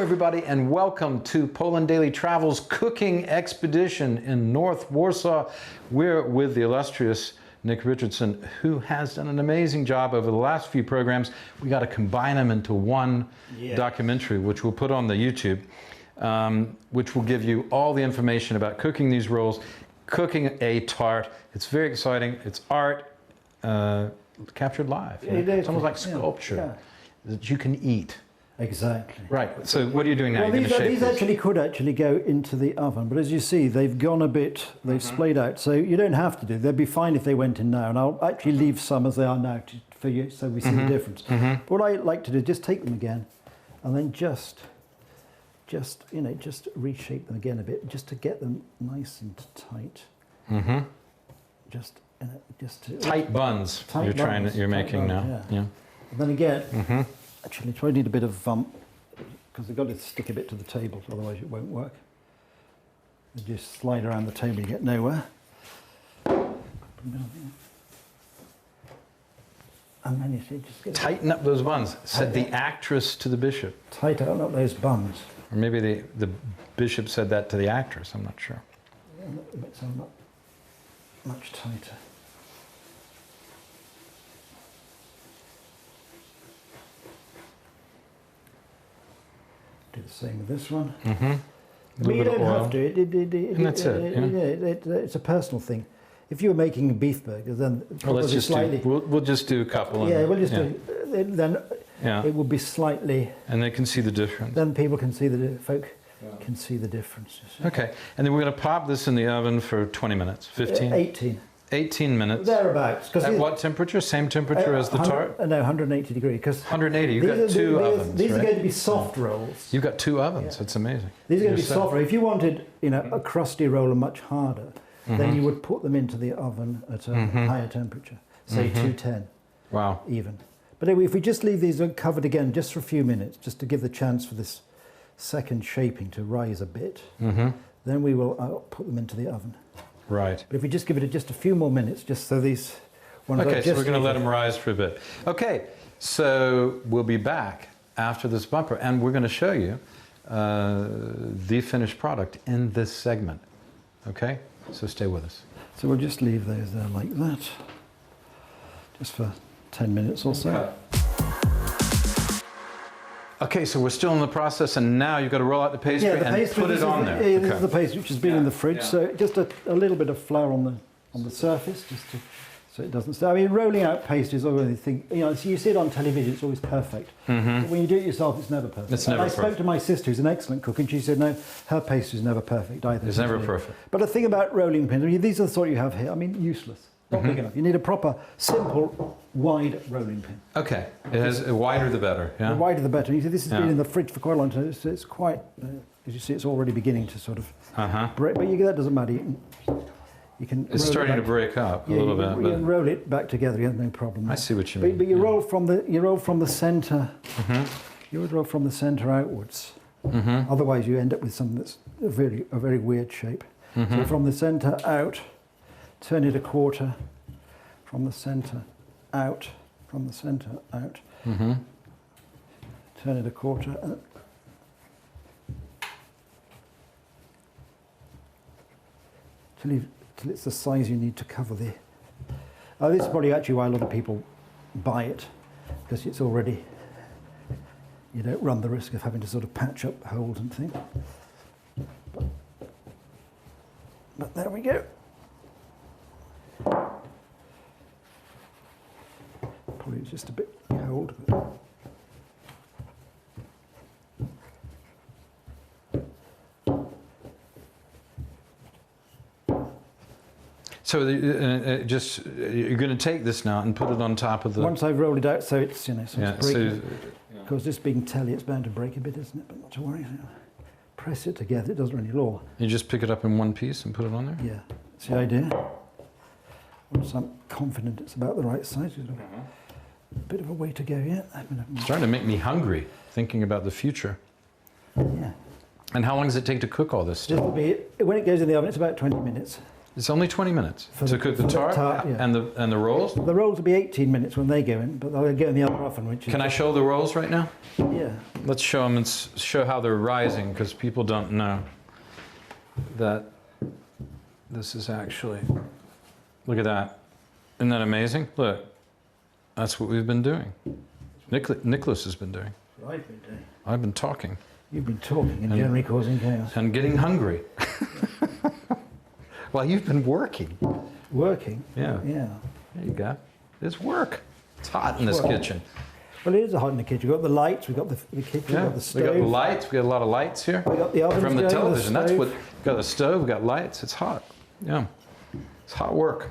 everybody, and welcome to Poland Daily Travel's cooking expedition in North Warsaw. We're with the illustrious Nick Richardson, who has done an amazing job over the last few programs. We got to combine them into one documentary, which we'll put on the YouTube, which will give you all the information about cooking these rolls, cooking a tart. It's very exciting. It's art captured live. It's almost like sculpture that you can eat. Exactly. Right. So what are you doing now? Well, these actually could go into the oven, but as you see, they've gone a bit, they've splayed out. So you don't have to do. They'd be fine if they went in now, and I'll actually leave some as they are now for you, so we see the difference. But what I like to do, just take them again, and then just reshape them again a bit, just to get them nice and tight. Just tight buns. You're making now. Yeah. And then again. Actually, try to need a bit of because they've got to stick a bit to the table, otherwise it won't work. You just slide around the table, you get nowhere. And then you see, just get tighten up those buns, said the actress to the bishop. Tighten up those buns. Or maybe the bishop said that to the actress, I'm not sure. Yeah, that makes them much tighter. Do the same with this one. But you don't have to. And that's it. It's a personal thing. If you were making a beef burger, then let's just we'll just do a couple. We'll just do. Then it will be slightly. And they can see the difference. Then people can see can see the difference. Okay, and then we're going to pop this in the oven for 20 minutes, 15? 18. 18 minutes. Thereabouts. At what temperature? Same temperature as the tart? No, 180 degrees. 180. You've got two ovens. These are going to be soft rolls. You've got two ovens. That's amazing. These are going to be soft rolls. If you wanted, a crusty roll and much harder, then you would put them into the oven at a higher temperature, say 210. Wow. Even. But anyway, if we just leave these covered again just for a few minutes, just to give the chance for this second shaping to rise a bit, then we will put them into the oven. Right. But if we just give it just a few more minutes, just so these ones okay, so we're going to let them rise for a bit. Okay, so we'll be back after this bumper, and we're going to show you the finished product in this segment. Okay, so stay with us. So we'll just leave those there like that, just for 10 minutes or so. Okay, so we're still in the process, and now you've got to roll out the pastry and put it on there. Yeah, this is the pastry which has been in the fridge, so just a little bit of flour on the surface, just so it doesn't stay. I mean, rolling out pastry is always a thing. So you see it on television, it's always perfect. But when you do it yourself, it's never perfect. It's never perfect. I spoke to my sister, who's an excellent cook, and she said, no, her pastry is never perfect either. It's never perfect. But the thing about rolling pins, these are the sort you have here. I mean, useless. Not big enough. You need a proper, simple, wide rolling pin. Okay. It has wider the better. Yeah. The wider the better. You see, this has been in the fridge for quite a long time. It's quite, as you see, it's already beginning to sort of break. But that doesn't matter. You can. It's starting to break up a little bit. You can roll it back together. You have no problem. I see what you mean. But you roll from the centre. You would roll from the centre outwards. Otherwise, you end up with something that's a very weird shape. So from the centre out. Turn it a quarter, from the centre out, from the centre out. Turn it a quarter. Till it's the size you need to cover the. This is probably actually why a lot of people buy it, because it's already. You don't run the risk of having to sort of patch up holes and things. But there we go. Probably it's just a bit cold. So you're going to take this now and put it on top of the. Once I've rolled it out, so it's it's breaking. Because this being telly, it's bound to break a bit, isn't it? But not to worry. Press it together. It doesn't really law. You just pick it up in one piece and put it on there. Yeah, that's the idea. Once I'm confident it's about the right size, a bit of a way to go yet. It's starting to make me hungry, thinking about the future. Yeah. And how long does it take to cook all this stuff? When it goes in the oven, it's about 20 minutes. It's only 20 minutes to cook the for the tart, tart, yeah. and the rolls. The rolls will be 18 minutes when they go in, but they'll go in the other oven, which is... Can I show the rolls right now? Yeah. Let's show them and show how they're rising, because people don't know that this is actually, look at that. Isn't that amazing? Look, that's what we've been doing. Nicholas has been doing. I've been doing. I've been talking. You've been talking and generally causing chaos. And getting hungry. Well, you've been working. Working? Yeah. Yeah. There you go. It's work. It's hot in this kitchen. Well, it is hot in the kitchen. We've got the lights, we've got the kitchen, we've got the stove. We got the lights. We got a lot of lights here. We've got the ovens from the going, television. the That's stove. what. We've got the stove. We've got lights. It's hot. Yeah. It's hot work.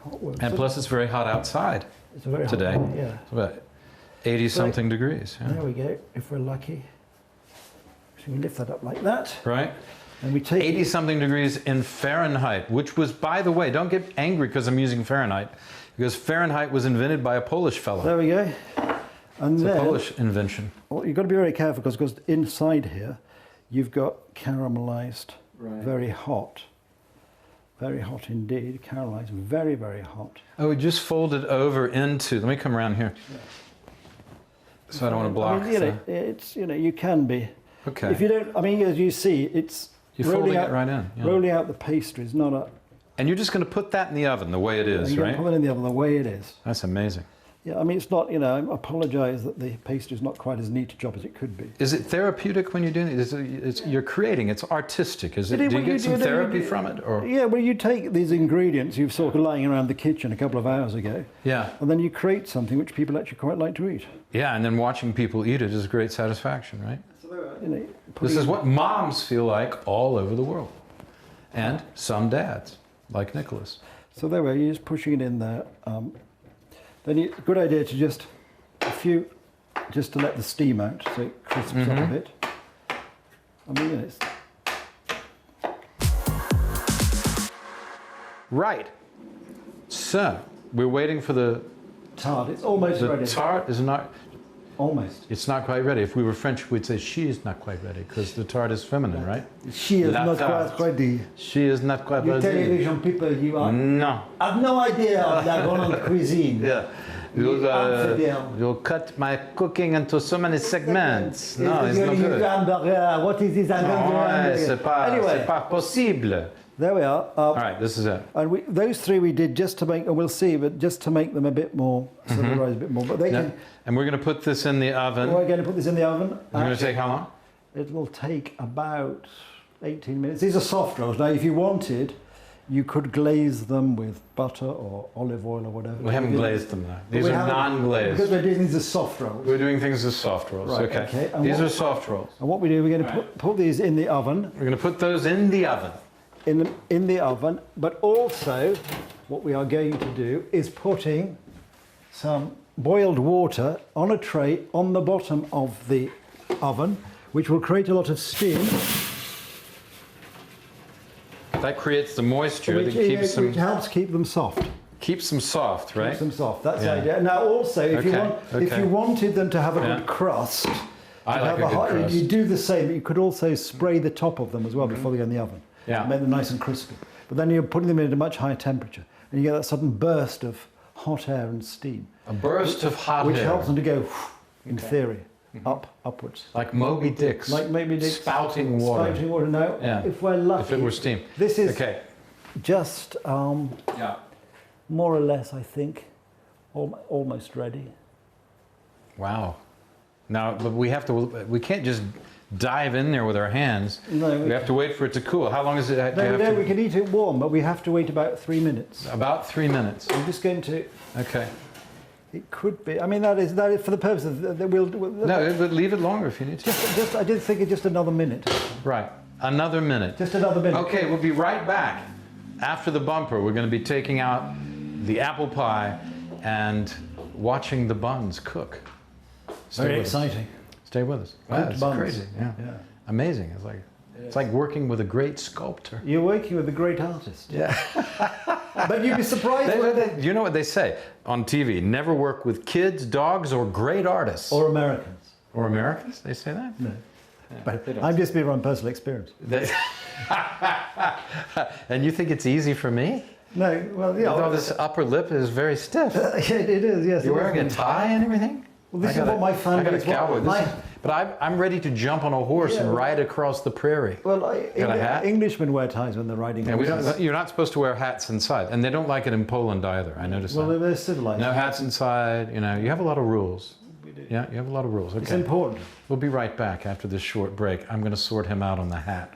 Hot work. And plus, it's very hot outside It's a very today. hot day, yeah. It's about 80-something degrees. Yeah. There we go, if we're lucky. So we lift that up like that. Right? And we take 80-something degrees in Fahrenheit, which was, by the way, don't get angry because I'm using Fahrenheit, because Fahrenheit was invented by a Polish fellow. There we go. And It's then, a Polish invention. well, you've got to be very careful because inside here, you've got caramelized, very hot indeed, caramelized, very, very hot. Oh, we just fold it over into, let me come around here. Yeah. So I don't want to block. I mean, it's, you can be. Okay. If you don't, I mean, as you see, it's You're folding it right in. Yeah. rolling out the pastry is not a... And you're just going to put that in the oven the way it is, You're right? put it in the oven the way it is. That's amazing. Yeah, I mean, it's not, I apologise that the pastry is not quite as neat a job as it could be. Is it therapeutic when you're doing it? You're creating, it's artistic. Is it? It is Do you what get you some do, therapy from it? Or? Yeah, well, you take these ingredients you've sort of lying around the kitchen a couple of hours ago, Yeah. and then you create something which people actually quite like to eat. Yeah, and then watching people eat it is great satisfaction, right? So, This is what moms feel like all over the world. And some dads, like Nicholas. So there we are, you're just pushing it in there. Then good idea to just to let the steam out so it crisps up a bit. I mean, it's... Right. So, we're waiting for the Tart, it's almost ready. The tart is not, Almost. it's not quite ready. If we were French, we'd say she is not quite ready, because the tart is feminine, right? She is La not tarte. quite ready. She is not quite You ready. television people, you are... No. have no idea of la grande cuisine. Yeah. You'll cut my cooking into so many segments. No, it's not good. What is this? Ouais, c'est pas possible. There we are. All right, this is it. And those three we did just to make, and we'll see, but just to make them a bit more, so they rise a bit more. But they can. And we're going to put this in the oven. We're going to put this in the oven. It's going to take how long? It will take about 18 minutes. These are soft rolls. Now, if you wanted, you could glaze them with butter or olive oil or whatever. We haven't glazed them though. These are non-glazed. Because we're doing these as soft rolls. We're doing things as soft rolls. Right, Okay. okay. And These are soft rolls. And what we do, we're going to put these in the oven. We're going to put those in the oven. In the oven, but also what we are going to do is putting some boiled water on a tray on the bottom of the oven, which will create a lot of steam. That creates the moisture that keeps them. Which helps keep them soft. Keeps them soft, right? Keeps them soft. That's Yeah. the idea. Now, also, if you wanted them to have a Yeah. good crust, I like a good crust. you do the same. But you could also spray the top of them as well before they go in the oven. Yeah. Make them nice and crispy. But then you're putting them in at a much higher temperature, and you get that sudden burst of hot air and steam, A burst of hot which air. helps them to go, in theory, upwards. Like Moby Dick's. Like maybe spouting water. Spouting water. No, Yeah. if we're lucky. If it were steam. This is Okay. just Yeah. more or less, I think, almost ready. Wow. Now, but we can't just dive in there with our hands. No, We have to wait for it to cool. How long is it? We can eat it warm, but we have to wait about 3 minutes. About 3 minutes. I'm just going to. Okay. It could be. I mean, that is for the purpose of No, but leave it longer if you need to. I did think it's just another minute. Right. Another minute. Just another minute. Okay, we'll be right back. After the bumper, we're going to be taking out the apple pie and watching the buns cook. Very exciting. Stay with us. Wow, Cooked it's buns. crazy. Yeah. Amazing. It's like working with a great sculptor. You're working with a great artist. Yeah. But you'd be surprised. You know what they say on TV? Never work with kids, dogs, or great artists. Or Americans. Or Americans? They say that? No. But I'm just speaking from personal experience. And you think it's easy for me? No, well, yeah. Although this upper lip is very stiff. It is, yes. You're wearing a tie and everything? Well, this is what my fun is. But I'm ready to jump on a horse and ride across the prairie. Well, hat? Englishmen wear ties when they're riding horses. You're not supposed to wear hats inside. And they don't like it in Poland either, I noticed that. Well, they're civilized. No hats inside, you have a lot of rules. We do. Yeah, you have a lot of rules. Okay. It's important. We'll be right back after this short break. I'm going to sort him out on the hat.